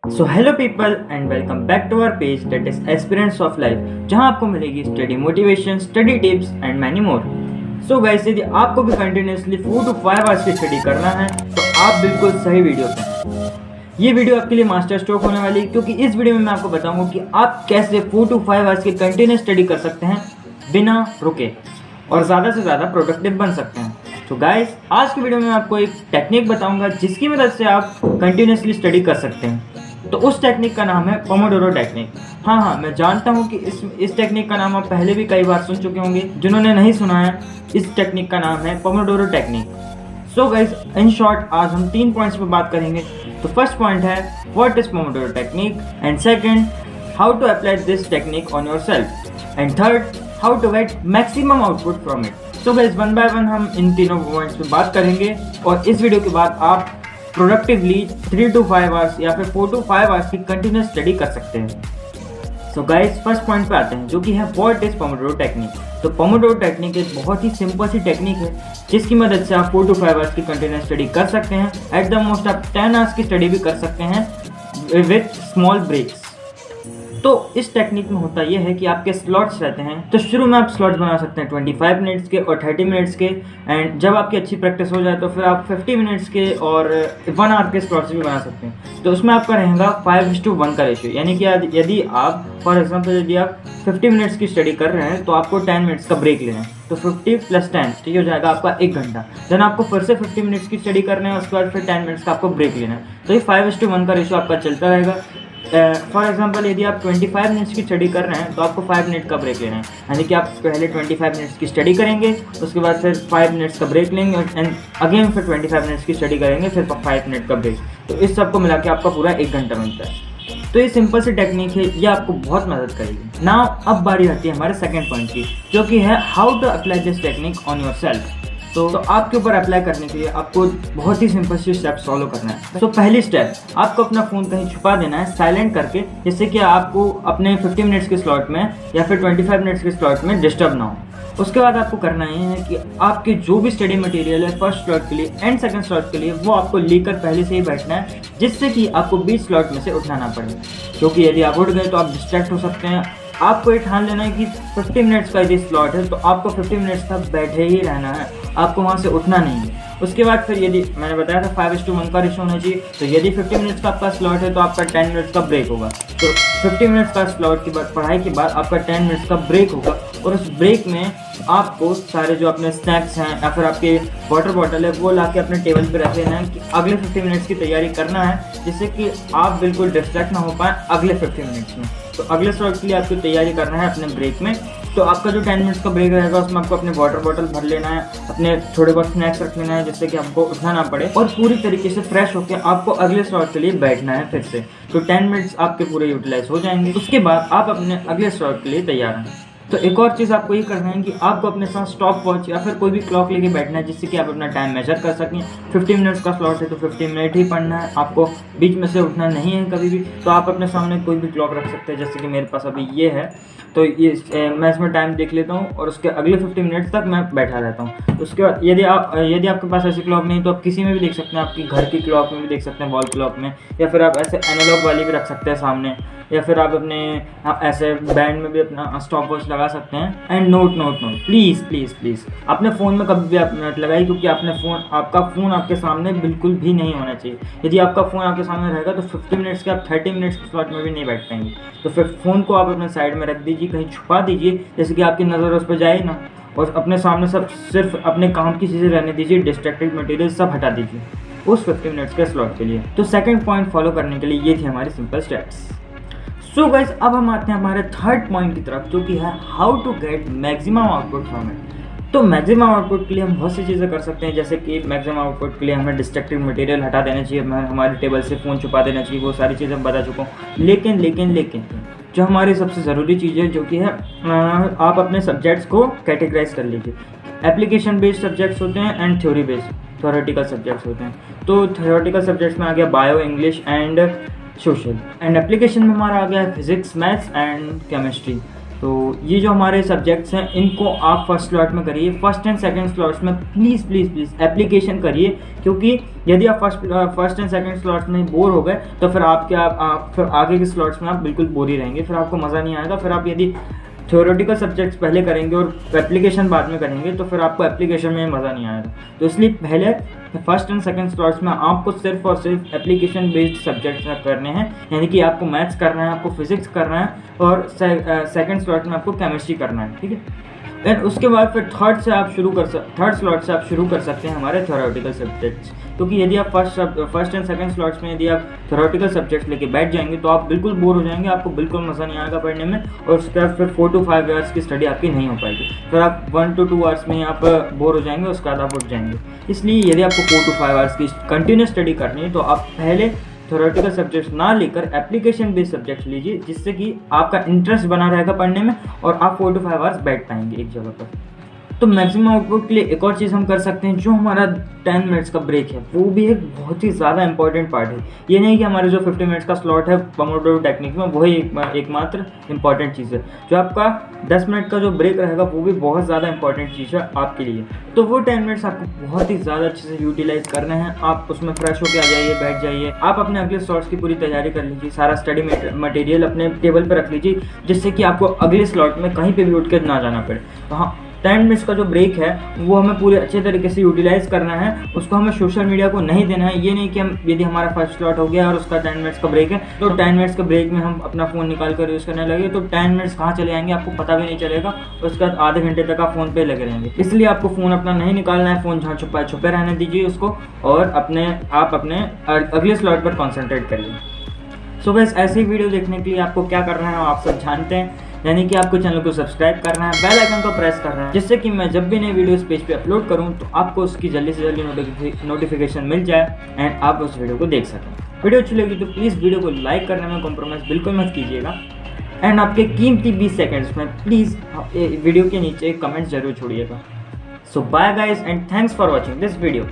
So hello people and welcome back to our page that is aspirants of life, जहां आपको मिलेगी study motivation, study tips and many more. So guys, यदि आपको भी continuously 4 to 5 hours की study करना है तो आप बिल्कुल सही वीडियो पे हैं। ये वीडियो आपके लिए मास्टर स्ट्रोक होने वाली है, क्योंकि इस वीडियो में मैं आपको बताऊंगा कि आप कैसे 4 to 5 आवर्स की कंटिन्यूस स्टडी कर सकते हैं बिना रुके और ज़्यादा से ज़्यादा प्रोडक्टिव बन सकते हैं। तो गाइस, आज की वीडियो में मैं आपको एक टेक्निक बताऊंगा जिसकी मदद से आप कंटिन्यूसली स्टडी कर सकते हैं। तो उस टेक्निक का नाम है पोमोडोरो टेक्निक। हाँ, मैं जानता हूँ कि इस टेक्निक का नाम आप पहले भी कई बार सुन चुके होंगे। जिन्होंने नहीं सुना है, इस टेक्निक का नाम है Pomodoro technique. So guys, in short आज हम 3 पॉइंट्स पे बात करेंगे। तो फर्स्ट पॉइंट है what is Pomodoro technique, and second how to apply this technique on yourself, and third how to get maximum output from it. So guys, one by one हम इन तीनों पॉइंट्स पे बात करेंगे और इस वीडियो के बाद आप प्रोडक्टिवली 3 to 5 आवर्स या फिर 4 to 5 आवर्स की कंटिन्यूस स्टडी कर सकते हैं। सो गाइस, फर्स्ट पॉइंट पे आते हैं, जो कि है व्हाट इज पोमोडोरो टेक्निक। तो पोमोडोरो टेक्निक एक बहुत ही सिंपल सी टेक्निक है जिसकी मदद से आप 4 to 5 आवर्स की कंटिन्यूस स्टडी कर सकते हैं। एट द मोस्ट आप 10 आवर्स की स्टडी भी कर सकते हैं विथ स्मॉल ब्रेक्स। तो इस टेक्निक में होता यह है कि आपके स्लॉट्स रहते हैं। तो शुरू में आप स्लॉट्स बना सकते हैं 25 मिनट्स के और 30 मिनट्स के, एंड जब आपकी अच्छी प्रैक्टिस हो जाए तो फिर आप 50 मिनट्स के और 1 आवर के स्लॉट्स भी बना सकते हैं। तो उसमें आपका रहेगा 5:1 का रेशियो, यानी कि यदि आप फॉर एग्जांपल यदि आप 50 मिनट्स की स्टडी कर रहे हैं तो आपको 10 मिनट्स का ब्रेक लेना है। तो 50 + 10 ठीक हो जाएगा आपका 1 घंटा। देन आपको फिर से 50 मिनट्स की स्टडी करना है, उसके बाद फिर 10 मिनट्स का आपको ब्रेक लेना है। तो ये 5:1 का रेशियो आपका चलता रहेगा। फॉर एग्जांपल यदि आप 25 मिनट्स की स्टडी कर रहे हैं तो आपको 5 मिनट का ब्रेक लेना है, यानी कि आप पहले 25 मिनट्स की स्टडी करेंगे, उसके बाद फिर 5 मिनट्स का ब्रेक लेंगे एंड अगेन फिर 25 मिनट्स की स्टडी करेंगे, फिर 5 मिनट का ब्रेक। तो इस सब को मिला के आपका पूरा 1 घंटा बनता है। तो ये सिंपल सी टेक्निक है, ये आपको बहुत मदद करेगी। नाउ अब बारी आती है हमारे सेकंड पॉइंट की, जो कि है how to apply this technique on yourself. तो आपके ऊपर अप्लाई करने के लिए आपको बहुत ही सिंपल सी स्टेप्स फॉलो करना है। तो पहली स्टेप, आपको अपना फ़ोन कहीं छुपा देना है साइलेंट करके, जिससे कि आपको अपने 50 मिनट्स के स्लॉट में या फिर 25 मिनट्स के स्लॉट में डिस्टर्ब ना हो। उसके बाद आपको करना ये है कि आपके जो भी स्टडी मटेरियल है फर्स्ट स्लॉट के लिए एंड सेकंड स्लॉट के लिए, वो आपको लेकर पहले से ही बैठना है, जिससे कि आपको बीच स्लॉट में से उठना ना पड़े। क्योंकि यदि आप उठ गए तो आप डिस्ट्रैक्ट हो सकते हैं। आपको ये ठान लेना है कि 50 मिनट्स का यदि स्लॉट है तो आपको 50 मिनट्स तक बैठे ही रहना है, आपको वहाँ से उठना नहीं है। उसके बाद फिर यदि मैंने बताया था 5:1 का रेशियो होना चाहिए, तो यदि 50 मिनट्स का आपका स्लॉट है तो आपका 10 मिनट्स का ब्रेक होगा। तो 50 मिनट्स का स्लॉट के बाद पढ़ाई के बाद आपका 10 मिनट्स का ब्रेक होगा, और उस ब्रेक में आपको सारे जो अपने स्नैक्स हैं या फिर आपके वाटर बॉटल है वो ला के अपने टेबल पे रख लेना है कि अगले 50 मिनट्स की तैयारी करना है, जिससे कि आप बिल्कुल डिस्ट्रैक्ट ना हो पाए अगले 50 मिनट्स में। तो अगले स्लॉट के लिए आपको तैयारी करना है अपने ब्रेक में। तो आपका जो 10 मिनट्स का ब्रेक रहेगा उसमें आपको अपने वाटर बॉटल भर लेना है, अपने थोड़े बहुत स्नैक्स रख लेना है, जिससे कि आपको उठना ना पड़े, और पूरी तरीके से फ्रेश होकर आपको अगले स्लॉट के लिए बैठना है फिर से। तो 10 मिनट्स आपके पूरे यूटिलाइज हो जाएंगे। उसके बाद आप अपने अगले स्लॉट के लिए तैयार हैं। तो एक और चीज़ आपको ये करना है कि आपको अपने साथ स्टॉप वॉच या फिर कोई भी क्लॉक लेके बैठना है, जिससे कि आप अपना टाइम मेजर कर सकें। 50 मिनट्स का स्लॉट है तो 50 मिनट ही पढ़ना है, आपको बीच में से उठना नहीं है कभी भी। तो आप अपने सामने कोई भी क्लॉक रख सकते हैं, जैसे कि मेरे पास अभी ये है, तो ये मैं इसमें टाइम देख लेता हूँ और उसके अगले 50 मिनट्स तक मैं बैठा रहता हूँ। उसके बाद यदि आपके पास ऐसी क्लॉक नहीं तो आप किसी में भी देख सकते हैं, आपकी घर की क्लॉक में भी देख सकते हैं, वॉल क्लॉक में, या फिर आप ऐसे एनालॉग वाली भी रख सकते हैं सामने, या फिर आप अपने ऐसे बैंड में भी अपना स्टॉप वॉच लगा सकते हैं। एंड नोट प्लीज़ अपने फ़ोन में कभी भी आप नोट लगाइए, क्योंकि आपका फ़ोन आपके सामने बिल्कुल भी नहीं होना चाहिए। यदि आपका फ़ोन आपके सामने रहेगा तो 50 मिनट्स के आप 30 मिनट्स के स्लॉट में भी नहीं बैठ पाएंगे। तो फिर फ़ोन को आप अपने साइड में रख दीजिए, कहीं छुपा दीजिए, जैसे कि आपकी नज़र उस पर जाए ना, और अपने सामने सब सिर्फ अपने काम की चीज़ें रहने दीजिए, डिस्ट्रैक्टिव मटेरियल सब हटा दीजिए उस 50 मिनट्स के स्लॉट के लिए। तो सेकंड पॉइंट फॉलो करने के लिए ये थी हमारी सिंपल स्टेप्स। सो गाइस, अब हम आते हैं हमारे थर्ड पॉइंट की तरफ, जो कि है how to get maximum output from it. तो मैक्सिमम आउटपुट के लिए हम बहुत सी चीज़ें कर सकते हैं, जैसे कि मैक्सिमम आउटपुट के लिए हमें डिस्ट्रक्टिव मटेरियल हटा देना चाहिए, हमारे टेबल से फ़ोन छुपा देना चाहिए, वो सारी चीज़ें बता चुका हूँ। लेकिन जो हमारी सबसे ज़रूरी चीज़ है, जो कि है आप अपने सब्जेक्ट्स को कैटेगराइज कर लीजिए। एप्लीकेशन बेस्ड सब्जेक्ट्स होते हैं and theory based theoretical subjects होते हैं। तो थ्योरेटिकल सब्जेक्ट्स में आ गया bio, English and social, and application में हमारा आ गया है फिजिक्स, मैथ्स एंड केमिस्ट्री। तो ये जो हमारे सब्जेक्ट्स हैं इनको आप फर्स्ट स्लॉट में करिए। फर्स्ट एंड सेकंड स्लॉट्स में प्लीज़ एप्लीकेशन करिए, क्योंकि यदि आप फर्स्ट एंड सेकंड स्लॉट्स में बोर हो गए तो फिर आप फिर आगे के स्लॉट्स में आप बिल्कुल बोर ही रहेंगे, फिर आपको मज़ा नहीं आएगा। फिर आप यदि थ्योरेटिकल सब्जेक्ट्स पहले करेंगे और एप्लीकेशन बाद में करेंगे तो फिर आपको एप्लीकेशन में मज़ा नहीं आएगा। तो इसलिए पहले फर्स्ट एंड सेकंड स्लॉट्स में आपको सिर्फ और सिर्फ एप्लीकेशन बेस्ड सब्जेक्ट्स करने हैं, यानी कि आपको मैथ्स करना है, आपको फिजिक्स करना है और सेकंड स्लॉट में आपको केमिस्ट्री करना है, ठीक है। देन उसके बाद फिर थर्ड स्लॉट से आप शुरू कर सकते हैं हमारे थ्योरेटिकल सब्जेक्ट्स, क्योंकि यदि आप फर्स्ट एंड सेकंड स्लॉट्स में यदि आप थ्योरेटिकल सब्जेक्ट्स लेके बैठ जाएंगे तो आप बिल्कुल बोर हो जाएंगे, आपको बिल्कुल मज़ा नहीं आएगा पढ़ने में, और उसके बाद फिर 4 to 5 आवर्स की स्टडी आपकी नहीं हो पाएगी। फिर आप 1 to 2 आवर्स में आप बोर हो जाएंगे, उसके बाद आप उठ जाएंगे। इसलिए यदि आपको 4 to 5 आवर्स की कंटिन्यूस स्टडी करनी है तो आप पहले थ्योरेटिकल सब्जेक्ट्स ना लेकर एप्लीकेशन बेस्ड सब्जेक्ट्स लीजिए, जिससे कि आपका इंटरेस्ट बना रहेगा पढ़ने में और आप 4 to 5 आवर्स बैठ पाएंगे एक जगह पर। तो मैक्सिमम आउटपुट के लिए एक और चीज़ हम कर सकते हैं, जो हमारा 10 मिनट्स का ब्रेक है वो भी एक बहुत ही ज़्यादा इंपॉर्टेंट पार्ट है। ये नहीं कि हमारे जो 50 मिनट्स का स्लॉट है पोमोडोरो टेक्निक में वही एकमात्र इंपॉर्टेंट चीज़ है। जो आपका 10 मिनट का जो ब्रेक रहेगा वो भी बहुत ज़्यादा इंपॉर्टेंट चीज़ है आपके लिए। तो वो 10 मिनट्स आपको बहुत ही ज़्यादा अच्छे से यूटिलाइज करने हैं। आप उसमें फ्रेश होकर आ जाइए, बैठ जाइए, आप अपने अगले स्लॉट्स की पूरी तैयारी कर लीजिए, सारा स्टडी मटेरियल अपने टेबल पर रख लीजिए, जिससे कि आपको अगले स्लॉट में कहीं पर भी उठ कर ना जाना पड़े। तो हाँ, 10 मिनट्स का जो ब्रेक है वो हमें पूरे अच्छे तरीके से यूटिलाइज करना है, उसको हमें सोशल मीडिया को नहीं देना है। ये नहीं कि हम यदि हमारा फर्स्ट स्लॉट हो गया और उसका 10 मिनट्स का ब्रेक है तो 10 मिनट्स का ब्रेक में हम अपना फ़ोन निकाल कर यूज़ करने लगे तो 10 मिनट्स कहाँ चले जाएंगे आपको पता भी नहीं चलेगा, उसके बाद आधे घंटे तक आप फ़ोन पे लगे रहेंगे। इसलिए आपको फ़ोन अपना नहीं निकालना है, फ़ोन जहाँ छुपे रहने दीजिए उसको, और आप अपने अगले स्लॉट पर कॉन्सेंट्रेट करिए। सो गाइस, ऐसी वीडियो देखने के लिए आपको क्या करना है आप सब जानते हैं, यानी कि आपको चैनल को सब्सक्राइब करना है, बेल आइकन को प्रेस करना है, जिससे कि मैं जब भी नई वीडियो इस पेज पे अपलोड करूं तो आपको उसकी जल्दी से जल्दी नोटिफिकेशन मिल जाए एंड आप उस वीडियो को देख सकें। वीडियो अच्छी लगी तो प्लीज़ वीडियो को लाइक करने में कॉम्प्रोमाइज़ बिल्कुल मत कीजिएगा, एंड आपके कीमती 20 सेकेंड्स में प्लीज़ वीडियो के नीचे कमेंट्स जरूर छोड़िएगा। So bye guys and thanks for watching this video.